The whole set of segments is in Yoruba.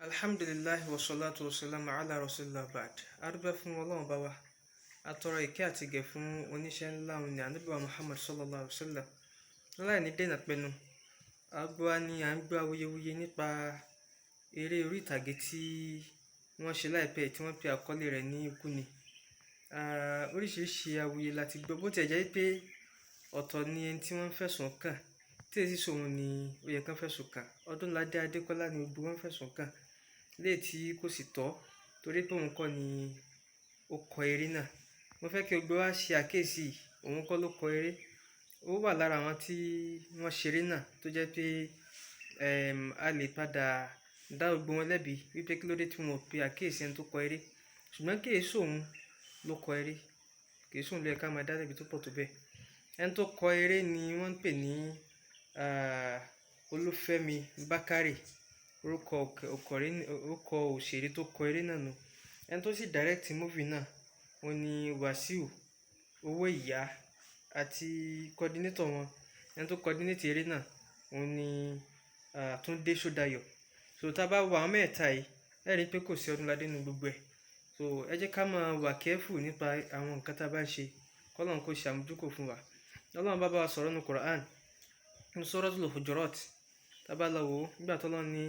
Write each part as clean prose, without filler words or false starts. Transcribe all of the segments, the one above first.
Alhamdulillahi wa salatu wa salam ala rasulillah ba'd. A dúpẹ́ fún Ọlọ́run bá wa. A tọrọ ìkẹ́ àti ìgẹ̀ fún oníṣẹ́ ńlá òní Ànábì wa Muhammad sallallahu alaihi wasallam. Láì ní dènà pẹnu, àgbà ni à ń gbọ́ awuyewuye nípa eré orí ìtàgé tí wọ́n ṣe láìpẹ́ tí wọ́n pe àkọlé rẹ̀ ní ikú ni. Oríṣiríṣi awuye láti gbọ́, bó tiẹ̀ jẹ́ pé ọ̀tọ̀ ni ẹni tí wọ́n fẹ̀sùn kàn, tí èsì sòun ni ó yẹ kán fẹ̀sùn kàn. Ọdúnládé Adékọ́lá ni gbogbo wọn fẹ̀sùn kàn, léè tí kò sì tọ́ torí pé òun kọ́ ni ó kọ eré náà. Mo fẹ́ kí gbogbo wa ṣe àkíyèsí, òun kọ́ ló kọ eré. Ó wà lára àwọn tí wọ́n ṣeré náà tó jẹ́ pé a lè padà dá gbogbo wọn lẹ́bi wípé kí ló dé tí wọn ò pe àkíyèsí ẹni tó kọ eré. Ṣùgbọ́n kì í sòun ló kọ eré, kì í sòun ló yẹ ká máa dá lẹ́bi tó pọ̀ tó bẹ́ẹ̀. Ẹni tó kọ eré ni wọ́n ń pè ní Olúfẹ́mi Bákárè, orúkọ òṣèré tó kọ eré náà nù. Ẹni tó sì direct movie náà òun ni Wàsíù Owóìyá àti coordinator wọn. Ẹni tó coordinate eré náà òun ni Túndé Ṣódayọ̀. So tá bá wo àwọn mẹ́ta yìí, ẹ rí i pé kò sí Ọdúnládé nínú gbogbo ẹ̀. So ẹ jẹ́ ká máa wà careful nípa àwọn nǹkan tá a bá ń ṣe, k'Ọlọ́run kó ṣe àmójúkò fún wa. Ọlọ́run bá wa sọ̀rọ̀ nínú Quran ní Suratul Hujurat. Tá bá lọ wò ó, nígbà tí Ọlọ́run ní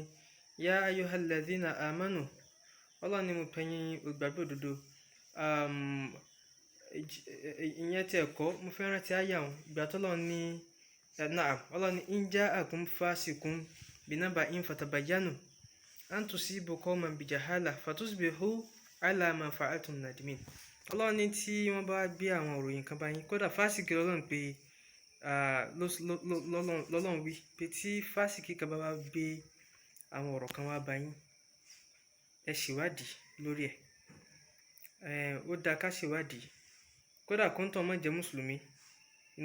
ya ayyuhalladhina amanu, Ọlọ́run ní mo pẹ̀yìn olùgbàgbọ́ òdodo. Ìyẹn tí ẹ̀kọ́ mo fẹ́ rántí àyà wọn. Ìgbà tí Ọlọ́run ní Ọlọ́run ní in ja'akum fasiqun binaba'in fatabayyanu an tusibu qawman bijahala fatusbihu ala ma fa'altum nadimin. Ọlọ́run ní tí wọ́n bá gbé àwọn òròyìn kan bá yín, kódà fásìkì Ọlọ́run pé lọ́lọ́run wí pé tí fásìkì kan bá gbé àwọn ọ̀rọ̀ kan wá bá yín, ẹ ṣèwádìí lórí ẹ̀. Ó dáa ká ṣèwádìí, kódà kóńtọ̀ má jẹ́ mùsùlùmí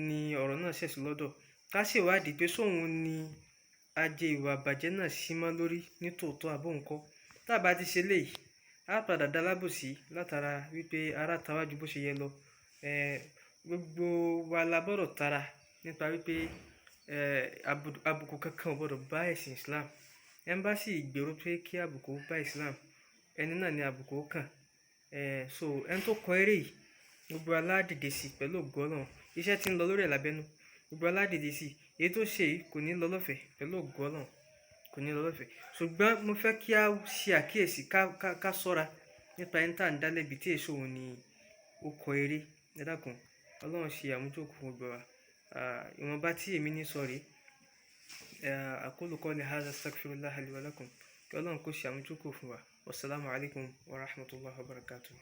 ni ọ̀rọ̀ náà ṣẹ̀sí lọ́dọ̀. Ká ṣèwádìí pé sóun ni ajé ìwà àbàjẹ́ náà sí mọ́ lórí ní tòótọ́ àbó ńkọ́. Tá a bá ti ṣe léyìí, á padà dá lábòsí látara wípé ara tàwájú bó ṣe yẹ lọ. Gbogbo wa la gbọ́dọ̀ tara nípa wípé àbùkù kankan ò gbọ́dọ̀ bá ẹ̀sìn Islam. Ẹ́mbásì gbèrò pé kí àbùkù bá Islam, ẹni náà ni àbùkù kàn. So ẹni tó kọ eré yìí, gbogbo aládìde sí pẹ̀lú ògo Ọlọ́run. Iṣẹ́ tí ń lọ lórí ẹ̀ lábẹ́nú, gbogbo aládìde sí. Èyí tó ṣe yìí kò ní lọ lọ́fẹ̀ẹ́ pẹ̀lú ògo Ọlọ́run, kò ní lọ lọ́fẹ̀ẹ́. Ṣùgbọ́n mo fẹ́ kí a ṣe àkíyèsí, ká ṣọ́ra nípa ẹni tá à ń dá lẹ́bi tí èso òun ni ó kọ eré. Ẹ dákun, Ọlọ́run ṣe àmójúkò fún gbogbo wa. Ìwọ̀nba tí èmi ní sọ rèé. Aqulu qawli hadha astaghfirullaha li wa lakum. Kí Ọlọ́run kó ṣe àmójúkò fún wa. Wassalamu alaikum wa rahmatullahi wa barakatuh.